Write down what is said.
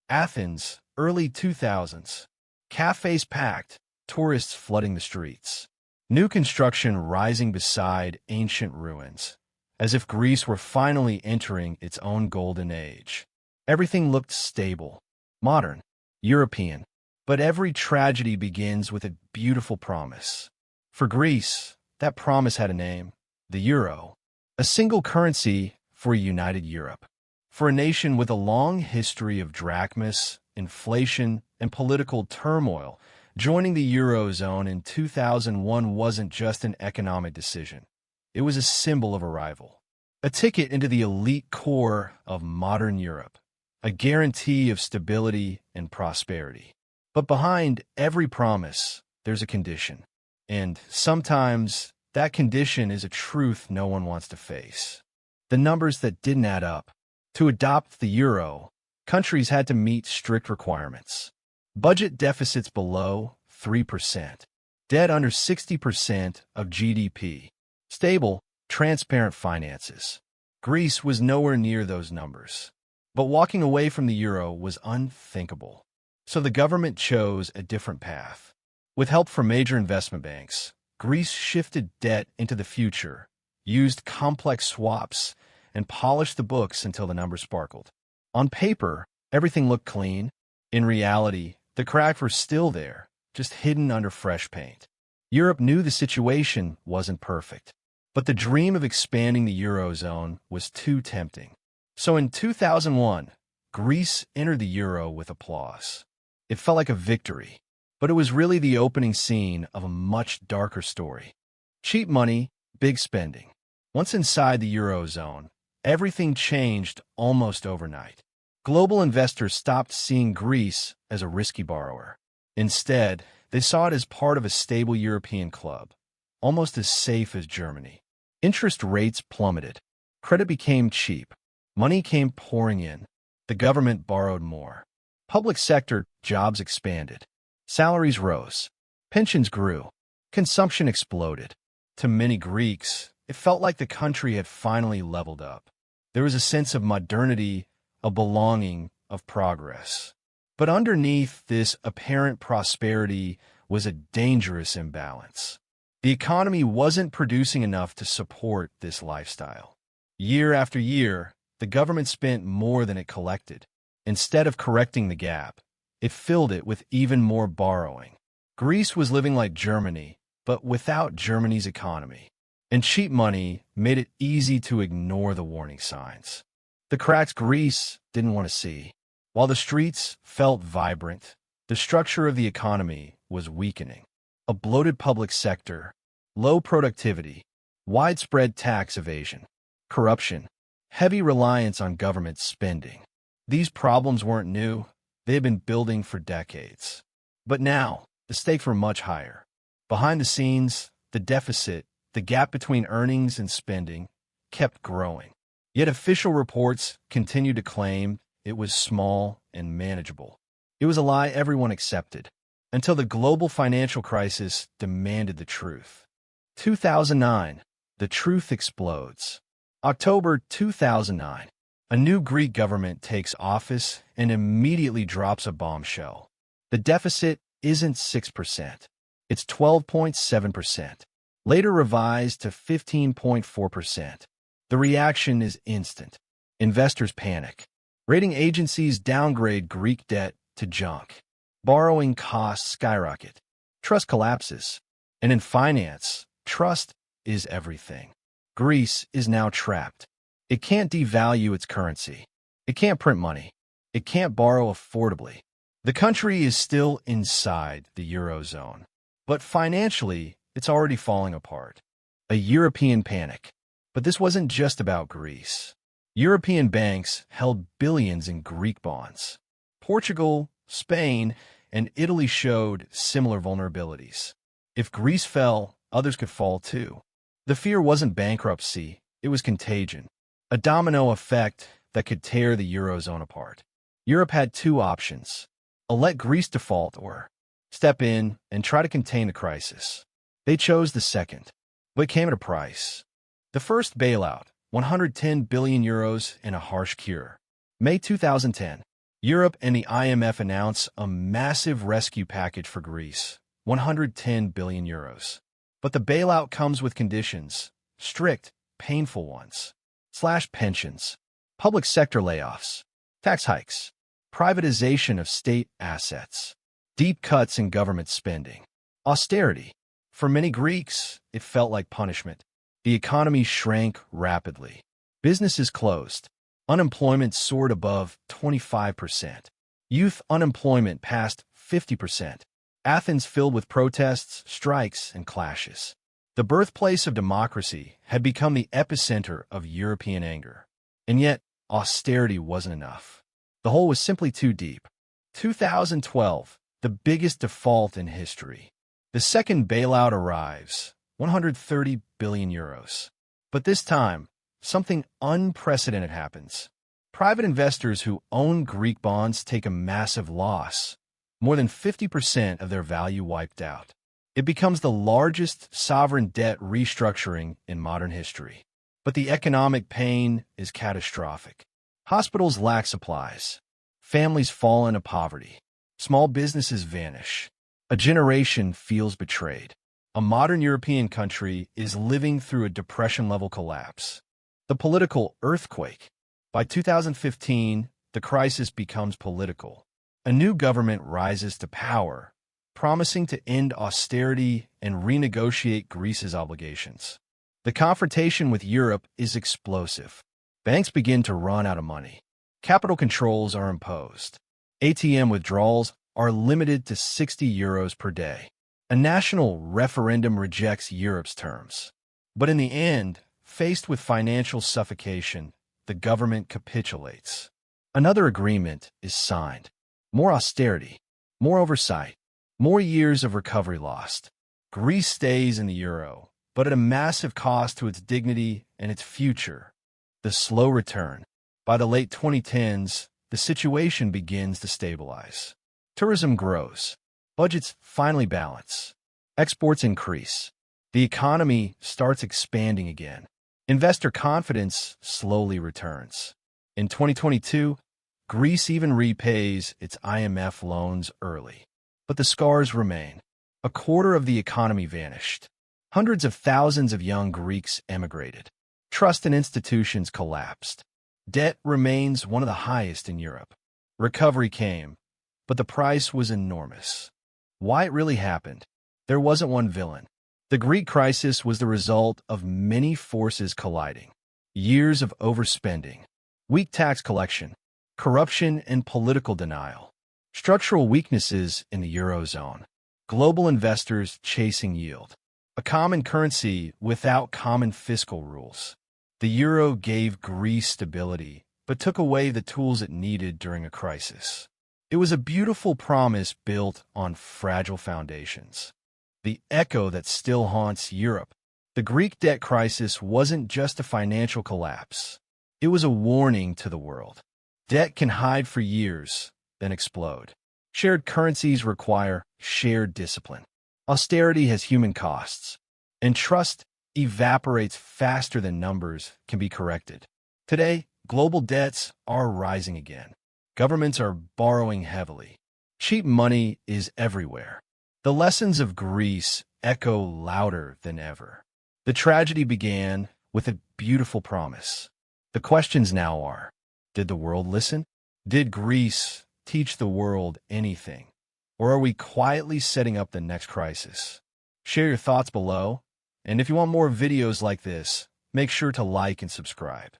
Athens, early 2000s. Cafes packed, tourists flooding the streets. New construction rising beside ancient ruins, as if Greece were finally entering its own golden age. Everything looked stable, modern, European. But every tragedy begins with a beautiful promise. For Greece, that promise had a name: the euro. A single currency for a united Europe. For a nation with a long history of drachmas, inflation, and political turmoil, joining the Eurozone in 2001 wasn't just an economic decision. It was a symbol of arrival. A ticket into the elite core of modern Europe. A guarantee of stability and prosperity. But behind every promise, there's a condition. And sometimes that condition is a truth no one wants to face. The numbers that didn't add up. To adopt the euro, countries had to meet strict requirements. Budget deficits below 3%. Debt under 60% of GDP. Stable, transparent finances. Greece was nowhere near those numbers. But walking away from the euro was unthinkable. So the government chose a different path. With help from major investment banks, Greece shifted debt into the future, used complex swaps, and polished the books until the numbers sparkled. On paper, everything looked clean. In reality, the cracks were still there, just hidden under fresh paint. Europe knew the situation wasn't perfect, but the dream of expanding the Eurozone was too tempting. So in 2001, Greece entered the euro with applause. It felt like a victory, but it was really the opening scene of a much darker story. Cheap money, big spending. Once inside the Eurozone, everything changed almost overnight. Global investors stopped seeing Greece as a risky borrower. Instead, they saw it as part of a stable European club, almost as safe as Germany. Interest rates plummeted. Credit became cheap. Money came pouring in. The government borrowed more. Public sector jobs expanded. Salaries rose. Pensions grew. Consumption exploded. To many Greeks, it felt like the country had finally leveled up. There was a sense of modernity, of belonging, of progress. But underneath this apparent prosperity was a dangerous imbalance. The economy wasn't producing enough to support this lifestyle. Year after year, the government spent more than it collected. Instead of correcting the gap, it filled it with even more borrowing. Greece was living like Germany, but without Germany's economy. And cheap money made it easy to ignore the warning signs. The cracks Greece didn't want to see. While the streets felt vibrant, the structure of the economy was weakening. A bloated public sector, low productivity, widespread tax evasion, corruption, heavy reliance on government spending. These problems weren't new. They had been building for decades. But now, the stakes were much higher. Behind the scenes, the deficit, the gap between earnings and spending, kept growing. Yet official reports continued to claim it was small and manageable. It was a lie everyone accepted, until the global financial crisis demanded the truth. 2009, the truth explodes. October 2009, a new Greek government takes office and immediately drops a bombshell. The deficit isn't 6%. It's 12.7%. Later revised to 15.4%. The reaction is instant. Investors panic. Rating agencies downgrade Greek debt to junk. Borrowing costs skyrocket. Trust collapses. And in finance, trust is everything. Greece is now trapped. It can't devalue its currency. It can't print money. It can't borrow affordably. The country is still inside the Eurozone. But financially, it's already falling apart. A European panic. But this wasn't just about Greece. European banks held billions in Greek bonds. Portugal, Spain, and Italy showed similar vulnerabilities. If Greece fell, others could fall too. The fear wasn't bankruptcy, it was contagion. A domino effect that could tear the Eurozone apart. Europe had two options: let Greece default or step in and try to contain the crisis. They chose the second, but it came at a price. The first bailout, 110 billion euros and a harsh cure. May 2010, Europe and the IMF announce a massive rescue package for Greece, 110 billion euros. But the bailout comes with conditions, strict, painful ones. Slash pensions, public sector layoffs, tax hikes, privatization of state assets, deep cuts in government spending, austerity. For many Greeks, it felt like punishment. The economy shrank rapidly. Businesses closed. Unemployment soared above 25%. Youth unemployment passed 50%. Athens filled with protests, strikes, and clashes. The birthplace of democracy had become the epicenter of European anger. And yet, austerity wasn't enough. The hole was simply too deep. 2012, the biggest default in history. The second bailout arrives, 130 billion euros. But this time, something unprecedented happens. Private investors who own Greek bonds take a massive loss, more than 50% of their value wiped out. It becomes the largest sovereign debt restructuring in modern history. But the economic pain is catastrophic. Hospitals lack supplies. Families fall into poverty. Small businesses vanish. A generation feels betrayed. A modern European country is living through a depression-level collapse. The political earthquake. By 2015, the crisis becomes political. A new government rises to power, promising to end austerity and renegotiate Greece's obligations. The confrontation with Europe is explosive. Banks begin to run out of money. Capital controls are imposed. ATM withdrawals are limited to 60 euros per day. A national referendum rejects Europe's terms. But in the end, faced with financial suffocation, the government capitulates. Another agreement is signed. More austerity, more oversight, more years of recovery lost. Greece stays in the euro, but at a massive cost to its dignity and its future. The slow return. By the late 2010s, the situation begins to stabilize. Tourism grows. Budgets finally balance. Exports increase. The economy starts expanding again. Investor confidence slowly returns. In 2022, Greece even repays its IMF loans early. But the scars remain. A quarter of the economy vanished. Hundreds of thousands of young Greeks emigrated. Trust in institutions collapsed. Debt remains one of the highest in Europe. Recovery came, but the price was enormous. Why it really happened? There wasn't one villain. The Greek crisis was the result of many forces colliding. Years of overspending, weak tax collection, corruption and political denial, structural weaknesses in the Eurozone, global investors chasing yield, a common currency without common fiscal rules. The euro gave Greece stability, but took away the tools it needed during a crisis. It was a beautiful promise built on fragile foundations. The echo that still haunts Europe. The Greek debt crisis wasn't just a financial collapse. It was a warning to the world. Debt can hide for years, then explode. Shared currencies require shared discipline. Austerity has human costs, and trust evaporates faster than numbers can be corrected. Today, global debts are rising again. Governments are borrowing heavily. Cheap money is everywhere. The lessons of Greece echo louder than ever. The tragedy began with a beautiful promise. The questions now are, did the world listen? Did Greece teach the world anything? Or are we quietly setting up the next crisis? Share your thoughts below, and if you want more videos like this, make sure to like and subscribe.